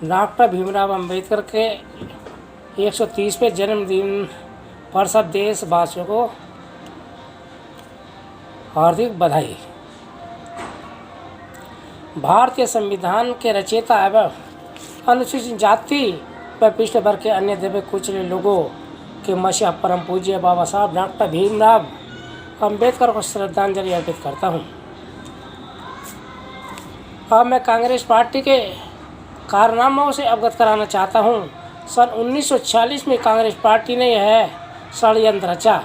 Doctor Bhimrao Ambedkar के 130वें जन्मदिन पर सब देशवासियों को हार्दिक बधाई। भारतीय संविधान के रचयिता एवं अनुसूचित जाति व पिछड़े वर्ग के अन्य दबे कुचले लोगों के मसीहा परम पूज्य बाबा साहब डॉक्टर भीमराव अंबेडकर को श्रद्धांजलि अर्पित करता हूँ। अब मैं कांग्रेस पार्टी के कारनामों से अवगत कराना चाहता हूँ। सन 1946 में कांग्रेस पार्टी ने यह षड्यंत्र रचा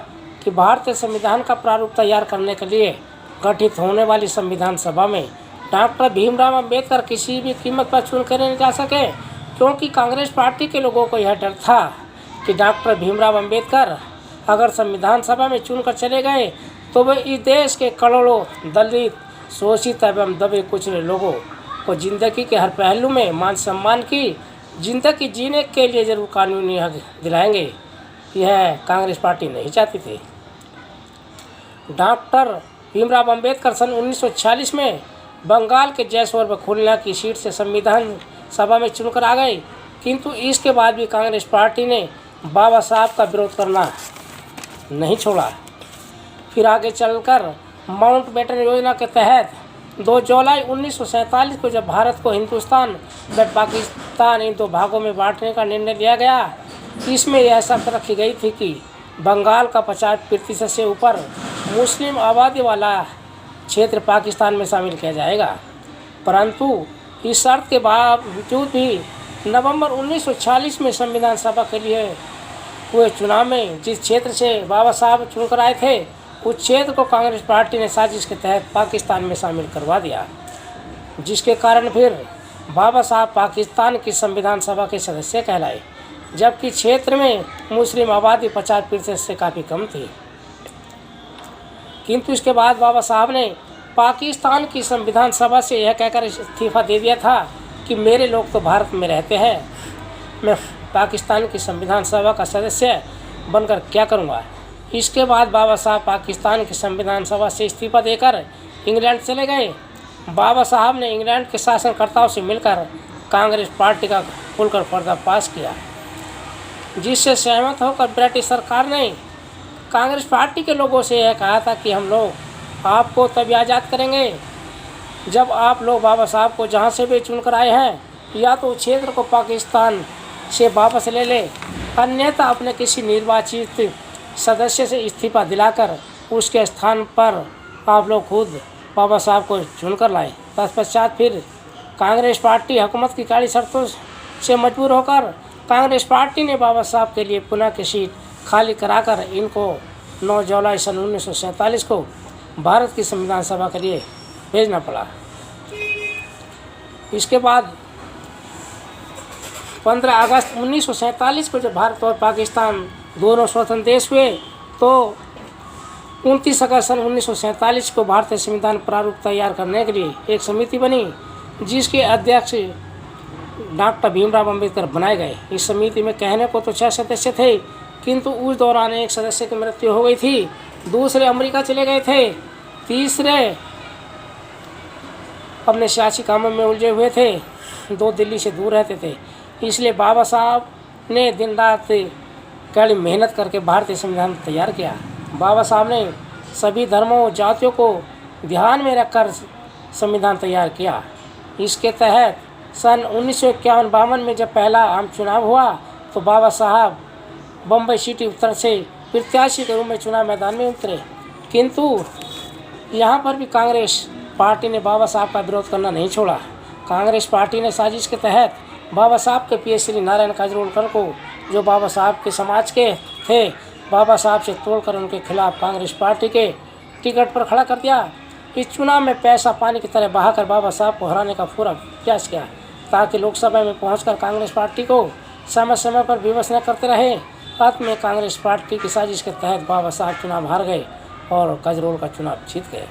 कि भारतीय संविधान का प्रारूप तैयार करने के लिए गठित होने वाली संविधान सभा में डॉक्टर भीमराव अंबेडकर किसी भी कीमत पर चुनकर नहीं जा सके, क्योंकि कांग्रेस पार्टी के लोगों को यह डर था कि डॉक्टर भीमराव अंबेडकर अगर संविधान सभा में चुनकर चले गए तो वे इस देश के करोड़ों दलित, शोषित एवं दबे कुचले लोगों को जिंदगी के हर पहलू में मान सम्मान की जिंदगी जीने के लिए जरूर कानूनी हक दिलाएंगे। यह कांग्रेस पार्टी नहीं चाहती थी। डॉक्टर भीमराव अंबेडकर सन 1946 में बंगाल के जैसलमेर व खुलना की सीट से संविधान सभा में चुनकर आ गए, किंतु इसके बाद भी कांग्रेस पार्टी ने बाबा साहब का विरोध करना नहीं छोड़ा। फिर आगे चलकर माउंटबेटन योजना के तहत 2 जुलाई 1947 को जब भारत को हिंदुस्तान व पाकिस्तान इन 2 भागों में बांटने का निर्णय लिया गया, इसमें यह शर्त रखी गई थी कि बंगाल का 50% से ऊपर मुस्लिम आबादी वाला क्षेत्र पाकिस्तान में शामिल किया जाएगा। परंतु इस शर्त के बावजूद भी नवंबर 1946 में संविधान सभा के लिए हुए चुनाव में जिस क्षेत्र से बाबा साहब चुनकर आए थे, उस क्षेत्र को कांग्रेस पार्टी ने साजिश के तहत पाकिस्तान में शामिल करवा दिया, जिसके कारण फिर बाबा साहब पाकिस्तान की संविधान सभा के सदस्य कहलाए, जबकि क्षेत्र में मुस्लिम आबादी 50% से काफ़ी कम थी। किंतु इसके बाद बाबा साहब ने पाकिस्तान की संविधान सभा से यह कहकर इस्तीफा दे दिया था कि मेरे लोग तो भारत में रहते हैं, मैं पाकिस्तान की संविधान सभा का सदस्य बनकर क्या करूँगा। इसके बाद बाबा साहब पाकिस्तान की संविधान सभा से इस्तीफा देकर इंग्लैंड चले गए। बाबा साहब ने इंग्लैंड के शासनकर्ताओं से मिलकर कांग्रेस पार्टी का खुलकर पर्दाफाश किया, जिससे सहमत होकर ब्रिटिश सरकार ने कांग्रेस पार्टी के लोगों से यह कहा था कि हम लोग आपको तभी आज़ाद करेंगे जब आप लोग बाबा साहब को जहाँ से भी चुनकर आए हैं या तो क्षेत्र को पाकिस्तान से वापस ले ले, अन्यथा अपने किसी निर्वाचित सदस्य से इस्तीफा दिलाकर उसके स्थान पर आप लोग खुद बाबा साहब को चुनकर लाए। तत्पश्चात फिर कांग्रेस पार्टी हुकूमत की कड़ी शर्तों से मजबूर होकर कांग्रेस पार्टी ने बाबा साहब के लिए पुनः की सीट खाली कराकर इनको 9 जुलाई सन 1947 को भारत की संविधान सभा के लिए भेजना पड़ा। इसके बाद 15 अगस्त 1947 को जब भारत और पाकिस्तान दोनों स्वतंत्र देश हुए तो 29 अगस्त सन 1947 को भारतीय संविधान प्रारूप तैयार करने के लिए एक समिति बनी, जिसके अध्यक्ष डॉक्टर भीमराव अंबेडकर बनाए गए। इस समिति में कहने को तो 6 सदस्य थे, किंतु उस दौरान एक सदस्य की मृत्यु हो गई थी, दूसरे अमेरिका चले गए थे, तीसरे अपने सियासी कामों में उलझे हुए थे, 2 दिल्ली से दूर रहते थे। इसलिए बाबा साहब ने दिन रात कड़ी मेहनत करके भारतीय संविधान तैयार किया। बाबा साहब ने सभी धर्मों जातियों को ध्यान में रखकर संविधान तैयार किया। इसके तहत सन 1951-52 में जब पहला आम चुनाव हुआ तो बाबा साहब बम्बई सिटी उत्तर से प्रत्याशी के रूप में चुनाव मैदान में उतरे, किंतु यहाँ पर भी कांग्रेस पार्टी ने बाबा साहब का विरोध करना नहीं छोड़ा। कांग्रेस पार्टी ने साजिश के तहत बाबा साहब के पीएस श्री नारायण काजरोलकर को, जो बाबा साहब के समाज के थे, बाबा साहब से तोड़कर उनके खिलाफ कांग्रेस पार्टी के टिकट पर खड़ा कर दिया। इस चुनाव में पैसा पानी की तरह बहाकर बाबा साहब को हराने का पूरा प्रयास किया, ताकि लोकसभा में पहुंचकर कांग्रेस पार्टी को समय समय पर विवश न करते रहे। अंत में कांग्रेस पार्टी की साजिश के तहत बाबा साहब चुनाव हार गए और काजरोल का चुनाव जीत गए।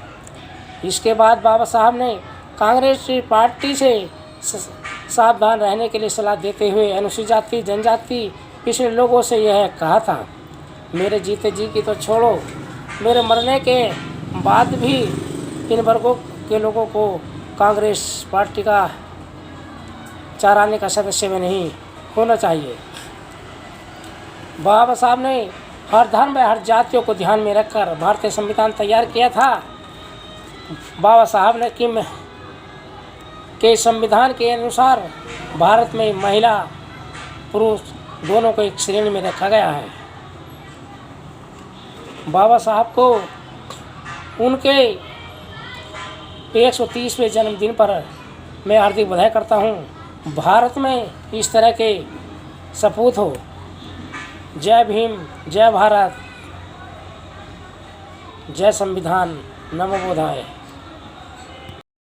इसके बाद बाबा साहब ने कांग्रेस पार्टी से सावधान रहने के लिए सलाह देते हुए अनुसूचित जाति, जनजाति, पिछड़े लोगों से यह कहा था, मेरे जीते जी की तो छोड़ो, मेरे मरने के बाद भी इन वर्गों के लोगों को कांग्रेस पार्टी का चार आने का सदस्य में नहीं होना चाहिए। बाबा साहब ने हर धर्म व हर जातियों को ध्यान में रखकर भारतीय संविधान तैयार किया था। बाबा साहब ने के संविधान के अनुसार भारत में महिला पुरुष दोनों को एक श्रेणी में रखा गया है। बाबा साहब को उनके 130वें जन्मदिन पर मैं हार्दिक बधाई करता हूँ। भारत में इस तरह के सपूत हो। जय भीम, जय भारत, जय संविधान, नमो बुद्धाय।